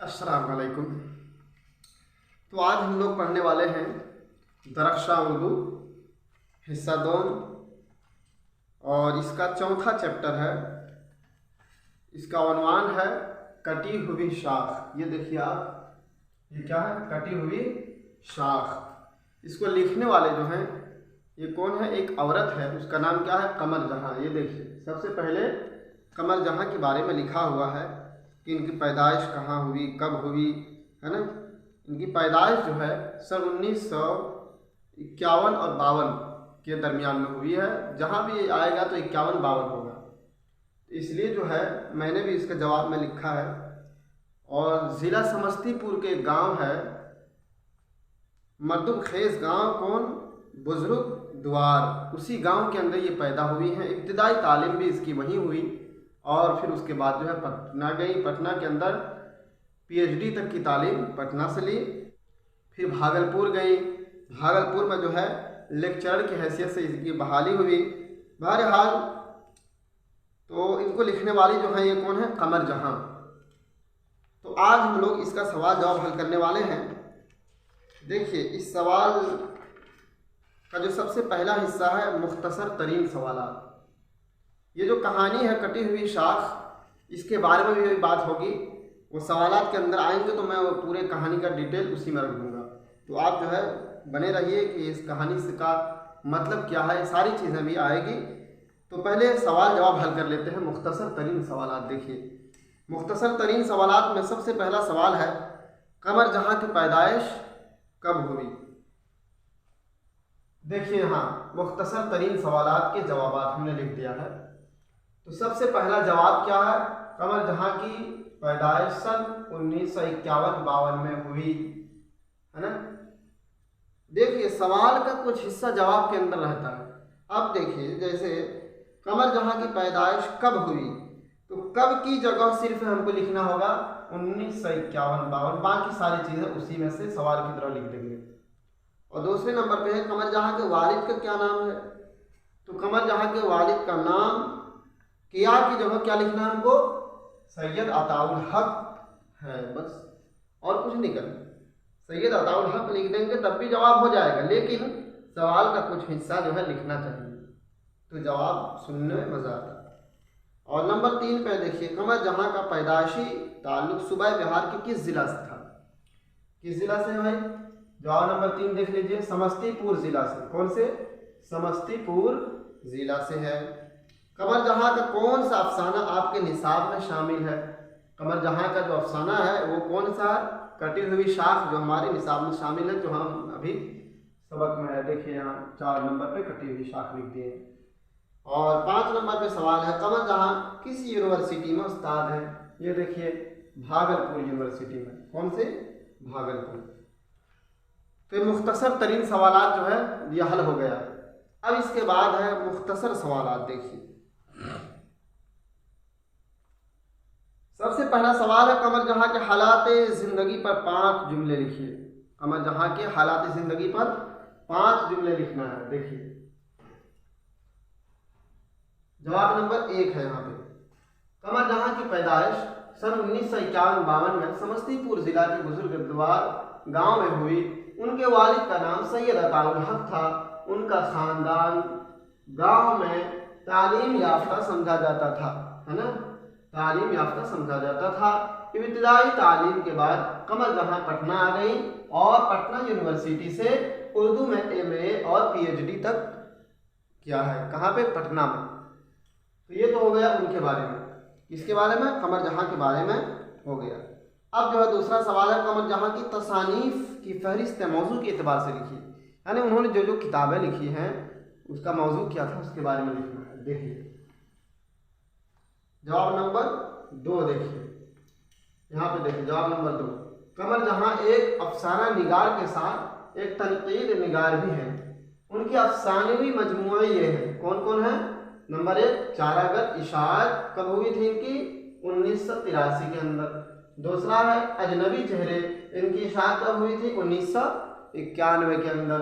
अस्सलाम वालेकुम। तो आज हम लोग पढ़ने वाले हैं दरख्शां उर्दू हिस्सा 2 और इसका चौथा चैप्टर है। इसका उन्वान है कटी हुई शाख। ये देखिए आप, ये क्या है? कटी हुई शाख। इसको लिखने वाले जो हैं ये कौन है? एक औरत है, उसका नाम क्या है? कमर जहाँ। ये देखिए, सबसे पहले कमर जहाँ के बारे में लिखा हुआ है कि इनकी पैदाइश कहाँ हुई, कब हुई, है ना। इनकी पैदाइश जो है सन 1951 और 52 के दरमियान में हुई है। जहाँ भी आएगा तो 51-52 होगा, इसलिए जो है मैंने भी इसका जवाब में लिखा है। और ज़िला समस्तीपुर के गांव है मर्दुम खेस गांव, कौन? बुजुर्ग द्वार। उसी गांव के अंदर ये पैदा हुई हैं। इब्तिदाई तालीम भी इसकी वहीं हुई और फिर उसके बाद जो है पटना गई। पटना के अंदर पीएचडी तक की तालीम पटना से ली। फिर भागलपुर गई। भागलपुर में जो है लेक्चरर की हैसियत से इसकी बहाली हुई। बहरहाल तो इनको लिखने वाली जो है ये कौन है? कमर जहाँ। तो आज हम लोग इसका सवाल जवाब हल करने वाले हैं। देखिए, इस सवाल का जो सबसे पहला हिस्सा है मुख्तसर तरीन सवालात। ये जो कहानी है कटी हुई शाख, इसके बारे में भी बात होगी। वो सवालात के अंदर आएंगे तो मैं वो पूरे कहानी का डिटेल उसी में रख दूँगा। तो आप जो है बने रहिए कि इस कहानी से का मतलब क्या है, सारी चीज़ें भी आएगी। तो पहले सवाल जवाब हल कर लेते हैं मुख्तसर तरीन सवालात। देखिए, मुख्तसर तरीन सवालात में सबसे पहला सवाल है कमर जहाँ की पैदाइश कब हुई। देखिए यहाँ मुख्तसर तरीन सवालात के जवाब हमने लिख दिया है। तो सबसे पहला जवाब क्या है? कमर जहाँ की पैदाइश सन 1951-52 में हुई, है ना। देखिए, सवाल का कुछ हिस्सा जवाब के अंदर रहता है। अब देखिए, जैसे कमर जहाँ की पैदाइश कब हुई, तो कब की जगह सिर्फ हमको लिखना होगा 1951-52, बाकी सारी चीज़ें उसी में से सवाल की तरह लिख देंगे। और दूसरे नंबर पे है कमर जहाँ के वालिद का क्या नाम है। तो कमर जहाँ के वालिद का नाम किया की जगह क्या लिखना है हमको? सैयद अताउल हक है, बस और कुछ नहीं करना। सैयद अताउल हक लिख देंगे तब भी जवाब हो जाएगा, लेकिन सवाल का कुछ हिस्सा जो है लिखना चाहिए, तो जवाब सुनने में मज़ा आता है। और नंबर 3 पे देखिए, कमर जहाँ का पैदाइशी ताल्लुक सूबा बिहार के किस ज़िला से था? किस ज़िला से भाई? जवाब नंबर 3 देख लीजिए, समस्तीपुर ज़िला से। कौन से? समस्तीपुर ज़िला से है। कमर जहाँ का कौन सा अफसाना आपके निसाब में शामिल है? कमर जहाँ का जो अफसाना है वो कौन सा? कटी हुई शाख, जो हमारे निसाब में शामिल है, जो हम अभी सबक में है। देखिए यहाँ 4 नंबर पे कटी हुई शाख लिख दिए। और 5 नंबर पे सवाल है कमर जहाँ किस यूनिवर्सिटी में उस्ताद है? ये देखिए, भागलपुर यूनिवर्सिटी में। कौन से? भागलपुर। तो मुख्तसर तरीन सवालात जो है ये हल हो गया। अब इसके बाद है मुख्तसर सवालात। देखिए, सबसे पहला सवाल है कमर जहाँ के हालात ज़िंदगी पर 5 जुमले लिखिए। कमर जहाँ के हालात ज़िंदगी पर 5 जुमले लिखना है। देखिए, जवाब नंबर 1 है यहाँ पे, कमर जहाँ की पैदाइश सन 1951-52 में समस्तीपुर जिला के बुजुर्ग द्वार गांव में हुई। उनके वालिद का नाम सैयद अताउल हक था। उनका खानदान गांव में तालीम याफ्ता समझा जाता था, है ना, तालीम याफ्ता समझा जाता था। इब्तिदाई तालीम के बाद कमर जहाँ पटना आ गई और पटना यूनिवर्सिटी से उर्दू में MA और PhD तक किया है। कहाँ पे? पटना में। तो ये तो हो गया उनके बारे में। इसके बारे में कमर जहाँ के बारे में हो गया। अब जो है दूसरा सवाल है कमर जहाँ की तसानीफ की फहरिस्त मौजू के एतबार से लिखी, यानी उन्होंने जो जो किताबें लिखी हैं उसका मौजू क्या था उसके बारे में लिखना है। देखिए, जवाब नंबर 2 देखिए, यहाँ पे देखिए जवाब नंबर 2, कमर जहाँ एक अफसाना निगार के साथ एक तनकीद निगार भी है। उनकी अफसानवी मजमूआ ये है। कौन कौन है? नंबर 1 चारागत इशाअत, कब हुई थी इनकी? 1983 के अंदर। दूसरा है अजनबी चेहरे, इनकी इशाअत कब हुई थी? 1991 के अंदर।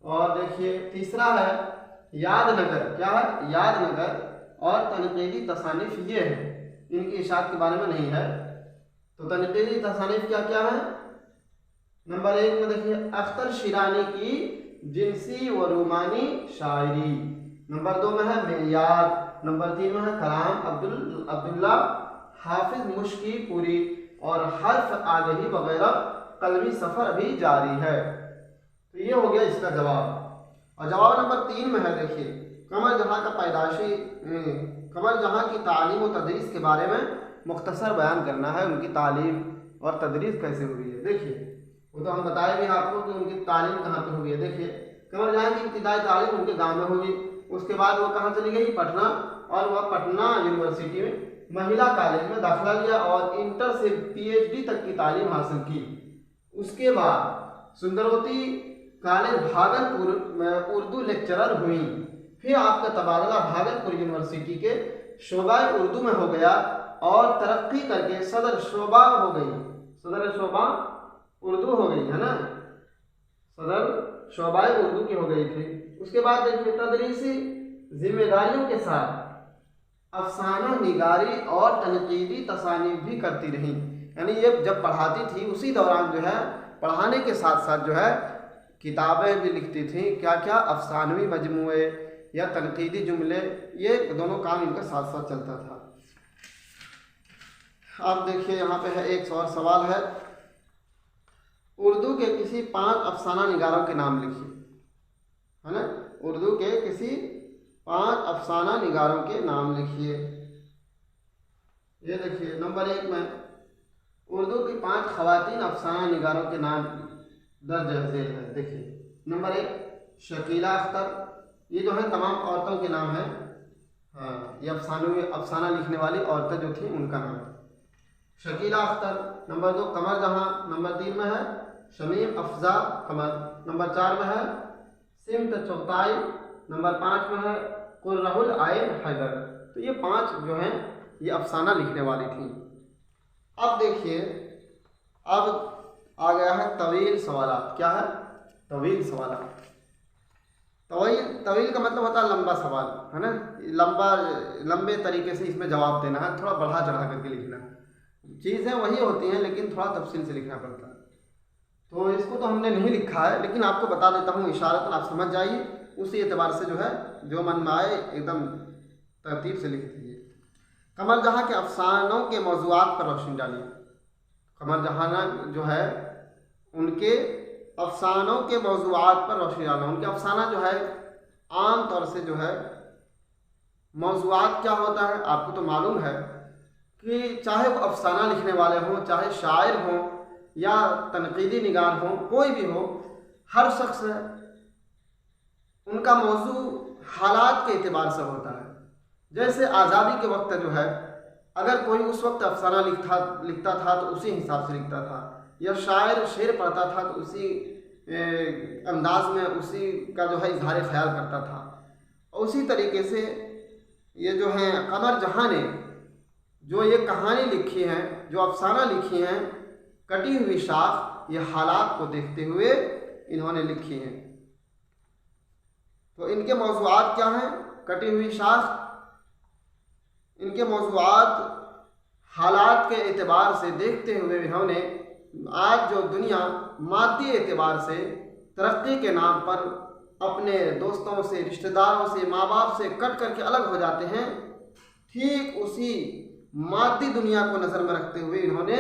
और देखिए तीसरा है यादनगर। क्या है? यादनगर। और तनकीदी तसानिफ ये है, इनकी इशाअत के बारे में नहीं है। तो तनकीदी तसानीफ क्या क्या है? नंबर 1 में देखिए अख्तर शिरानी की जिनसी व रूमानी शायरी। नंबर 2 में है मेयार। नंबर 3 में है कलाम अब्दुल्ला हाफिज मुश्की पूरी और हर्फ आगही वगैरह कलमी सफ़र अभी जारी है। तो ये हो गया इसका जवाब। और जवाब नंबर 3 में है देखिए कमर जहाँ का पैदाइशी कमर जहाँ की तालीम और तदरीस के बारे में मुख्तसर बयान करना है, उनकी तालीम और तदरीस कैसे हुई है। देखिए वो तो हम बताए भी आपको कि उनकी तालीम कहाँ पर हुई है। देखिए कमर जहाँ की इब्तिदाई तालीम उनके गांव में हुई, उसके बाद वो कहाँ चली गई? पटना, और वह पटना यूनिवर्सिटी में महिला कॉलेज में दाखिला लिया और इंटर से पीएचडी तक की तालीम हासिल की। उसके बाद सुंदरवती कॉलेज भागलपुर में उर्दू लेक्चरर हुई। फिर आपका तबादला भागलपुर यूनिवर्सिटी के शोबा उर्दू में हो गया और तरक्की करके सदर शोबा हो गई। सदर शोबा उर्दू हो गई है ना, सदर शोबा उर्दू की हो गई थी। उसके बाद देखिए तदरीसी जिम्मेदारियों के साथ अफसाना निगारी और तनकीदी तसानीफ भी करती रही। यानी ये जब पढ़ाती थी उसी दौरान जो है पढ़ाने के साथ साथ जो है किताबें भी लिखती थी। क्या क्या? अफसानवी मजमूए या तनकीदी जुमले, ये दोनों काम इनका साथ साथ चलता था। अब देखिए यहाँ पे है एक और सवाल है, उर्दू के किसी 5 अफसाना निगारों के नाम लिखिए, है ना। उर्दू के किसी 5 अफसाना निगारों के नाम लिखिए। ये देखिए नंबर 1 में उर्दू की 5 खवातीन अफसाना निगारों के नाम दर्ज झेल है। देखिए नंबर 1 शकीला अख्तर, ये जो है तमाम औरतों के नाम है। हाँ, ये अफसाना लिखने वाली औरतें जो थी उनका नाम है शकीला अख्तर। नंबर 2 कमर जहाँ। नंबर 3 में है शमीम अफजा कमर। नंबर 4 में है सिमत चौताई। नंबर 5 में है कुर्रहुल आइन हैदर। तो ये 5 जो हैं ये अफसाना लिखने वाली थी। अब देखिए अब आ गया है तवील सवालात। क्या है? तवील सवालात। तवील का मतलब होता है लंबा सवाल, है ना। लंबे तरीके से इसमें जवाब देना है, थोड़ा बढ़ा चढ़ा करके लिखना है। चीज़ें वही होती हैं लेकिन थोड़ा तफसील से लिखना पड़ता है। तो इसको तो हमने नहीं लिखा है लेकिन आपको बता देता हूँ इशारतन, आप समझ जाइए। उसी एतबार से जो है जो मन में आए एकदम तरतीब से लिख दीजिए। कमर जहाँ के अफसानों के मौज़ूआत पर रोशनी डालिए। कमर जहाँ जो है उनके अफसानों के मौज़ूआत पर रोशनी डालना। उनके अफसाना जो है आम तौर से जो है मौज़ूआत क्या होता है आपको तो मालूम है कि चाहे वो अफसाना लिखने वाले हों, चाहे शायर हों या तनकीदी निगार हों, कोई भी हो, हर शख्स उनका मौजू हालात के एतबार से होता है। जैसे आज़ादी के वक्त जो है अगर कोई उस वक्त अफसाना लिखता था तो उसी हिसाब से लिखता था, या शायर शेर पढ़ता था तो उसी अंदाज में उसी का जो है इजहार ख्याल करता था। और उसी तरीके से ये जो हैं कमर जहाँ ने जो ये कहानी लिखी है, जो अफसाना लिखी हैं, कटी हुई शाख, ये हालात को देखते हुए इन्होंने लिखी हैं। तो इनके मौज़ूआत क्या हैं? कटी हुई शाख। इनके मौज़ूआत हालात के एतबार से देखते हुए इन्होंने आज जो दुनिया मादी एतबार से तरक्की के नाम पर अपने दोस्तों से, रिश्तेदारों से, माँ बाप से कट करके अलग हो जाते हैं, ठीक उसी मादी दुनिया को नज़र में रखते हुए इन्होंने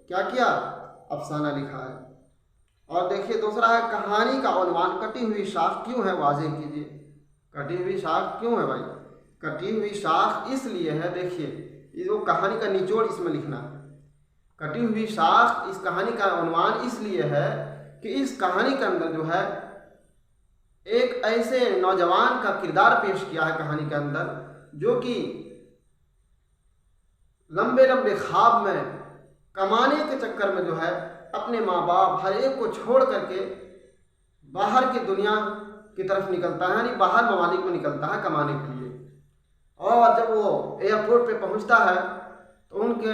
क्या किया? अफसाना लिखा है। और देखिए दूसरा है कहानी का उन्वान कटी हुई शाख क्यों है, वाज़ेह कीजिए। कटी हुई शाख क्यों है भाई? कटी हुई शाख इसलिए है, देखिए वो कहानी का निचोड़ इसमें लिखना है। कटी हुई शाख इस कहानी का उन्वान इसलिए है कि इस कहानी के अंदर जो है एक ऐसे नौजवान का किरदार पेश किया है कहानी के अंदर जो कि लंबे लंबे ख्वाब में कमाने के चक्कर में जो है अपने माँ बाप हर एक को छोड़ करके बाहर की दुनिया की तरफ निकलता है, यानी बाहर ममालिक में निकलता है कमाने के लिए। और जब वो एयरपोर्ट पे पहुंचता है तो उनके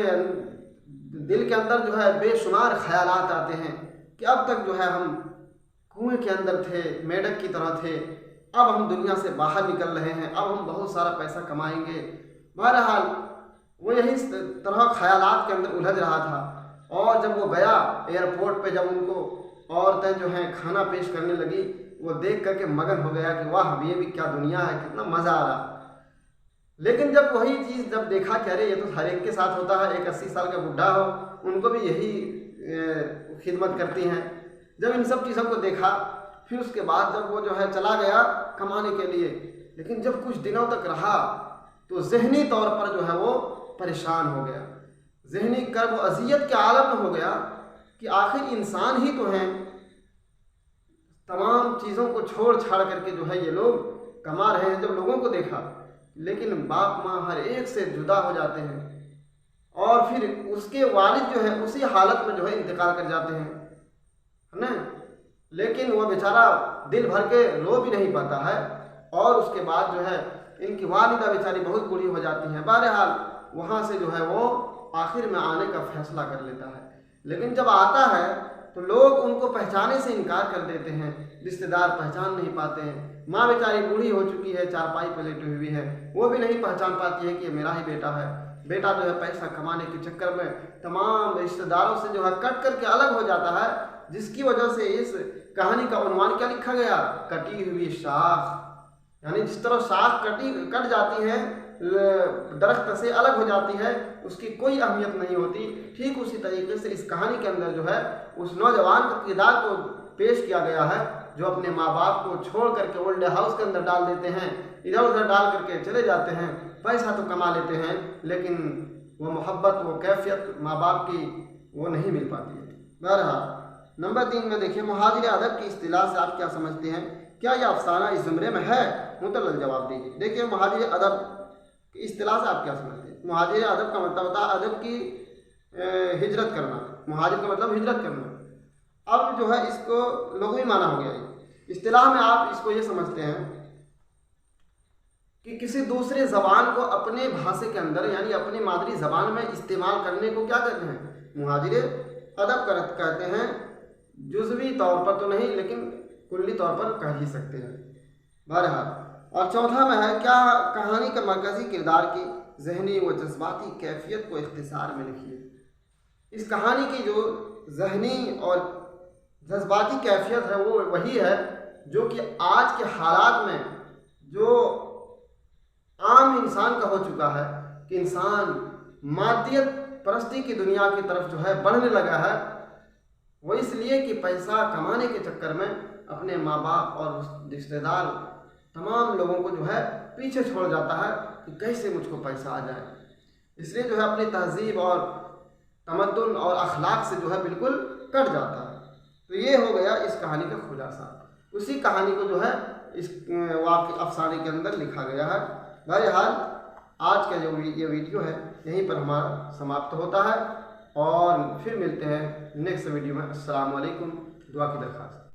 दिल के अंदर जो है बेशुमार ख्यालात आते हैं कि अब तक जो है हम कुएं के अंदर थे, मेढक की तरह थे, अब हम दुनिया से बाहर निकल रहे हैं, अब हम बहुत सारा पैसा कमाएंगे। बहरहाल वो यही तरह ख्यालात के अंदर उलझ रहा था। और जब वो गया एयरपोर्ट पे, जब उनको औरतें जो हैं खाना पेश करने लगी, वो देख करके मगन हो गया कि वाह ये भी क्या दुनिया है, कितना मज़ा आ रहा। लेकिन जब वही चीज़ जब देखा कि अरे ये तो हर एक के साथ होता है, एक 80 साल का बुढ़ा हो उनको भी यही खिदमत करती हैं, जब इन सब चीज़ों को देखा, फिर उसके बाद जब वो जो है चला गया कमाने के लिए, लेकिन जब कुछ दिनों तक रहा तो ज़हनी तौर पर जो है वो परेशान हो गया, ज़हनी कर्ब अज़ियत के आलम में हो गया कि आखिर इंसान ही तो हैं, तमाम चीज़ों को छोड़ छाड़ करके जो है ये लोग कमा रहे हैं। जब लोगों को देखा, लेकिन बाप माँ हर एक से जुदा हो जाते हैं और फिर उसके वालिद जो है उसी हालत में जो है इंतकाल कर जाते हैं, है ना। लेकिन वह बेचारा दिल भर के रो भी नहीं पाता है और उसके बाद जो है इनकी वालिदा बेचारी बहुत बुरी हो जाती हैं। बहरहाल वहाँ से जो है वो आखिर में आने का फैसला कर लेता है, लेकिन जब आता है तो लोग उनको पहचाने से इनकार कर देते हैं, रिश्तेदार पहचान नहीं पाते हैं। माँ बेचारी बूढ़ी हो चुकी है, चारपाई पर लेटी हुई है, वो भी नहीं पहचान पाती है कि ये मेरा ही बेटा है। बेटा जो है पैसा कमाने के चक्कर में तमाम रिश्तेदारों से जो है कट करके अलग हो जाता है, जिसकी वजह से इस कहानी का उन्वान क्या लिखा गया, कटी हुई शाख। यानी जिस तरह शाख कट जाती है, दरख्त से अलग हो जाती है, उसकी कोई अहमियत नहीं होती, ठीक उसी तरीके से इस कहानी के अंदर जो है उस नौजवान का किरदार को पेश किया गया है जो अपने माँ बाप को छोड़ करके ओल्ड हाउस के अंदर डाल देते हैं, इधर उधर डाल करके चले जाते हैं, पैसा तो कमा लेते हैं, लेकिन वो मोहब्बत, वो कैफियत माँ बाप की वो नहीं मिल पाती है। बहरहाल नंबर 3 में देखिए, मुहाजिर अदब की इस्तिलाह से आप क्या समझते हैं, क्या यह अफसाना इस ज़ुमरे में है? मुतल्लल जवाब दीजिए। देखिए मुहाजिर अदब की इस्तिलाह से आप क्या समझते हैं? मुहाजिर अदब का मतलब होता है अदब की हिजरत करना, मुहाजिर का मतलब हिजरत करना। अब जो है इसको लुग़वी माना हो गया है। इस्तिलाह में आप इसको ये समझते हैं कि किसी दूसरे ज़बान को अपने भाषा के अंदर यानी अपनी मादरी ज़बान में इस्तेमाल करने को क्या कहते हैं? मुहाजिर अदब कहते हैं। जुज़वी तौर पर तो नहीं, लेकिन कुल्ली तौर पर कह ही सकते हैं। बहरहाल और चौथा में है, क्या कहानी के मरकज़ी किरदार की ज़हनी व जज्बाती कैफियत को इख्तिसार में लिखिए। इस कहानी की जो ज़हनी और जज्बाती कैफियत है वो वही है जो कि आज के हालात में जो आम इंसान का हो चुका है कि इंसान मादियत परस्ती की दुनिया की तरफ जो है बढ़ने लगा है। वो इसलिए कि पैसा कमाने के चक्कर में अपने माँ बाप और रिश्तेदार तमाम लोगों को जो है पीछे छोड़ जाता है कि कैसे मुझको पैसा आ जाए, इसलिए जो है अपनी तहजीब और तमद्दुन और अखलाक से जो है बिल्कुल कट जाता है। तो ये हो गया इस कहानी का खुलासा। उसी कहानी को जो है इस वाक़ई अफसाने के अंदर लिखा गया है। बहरहाल आज का जो ये वीडियो है यहीं पर हमारा समाप्त होता है और फिर मिलते हैं नेक्स्ट वीडियो में। अस्सलाम वालेकुम। दुआ की दरख्वास्त।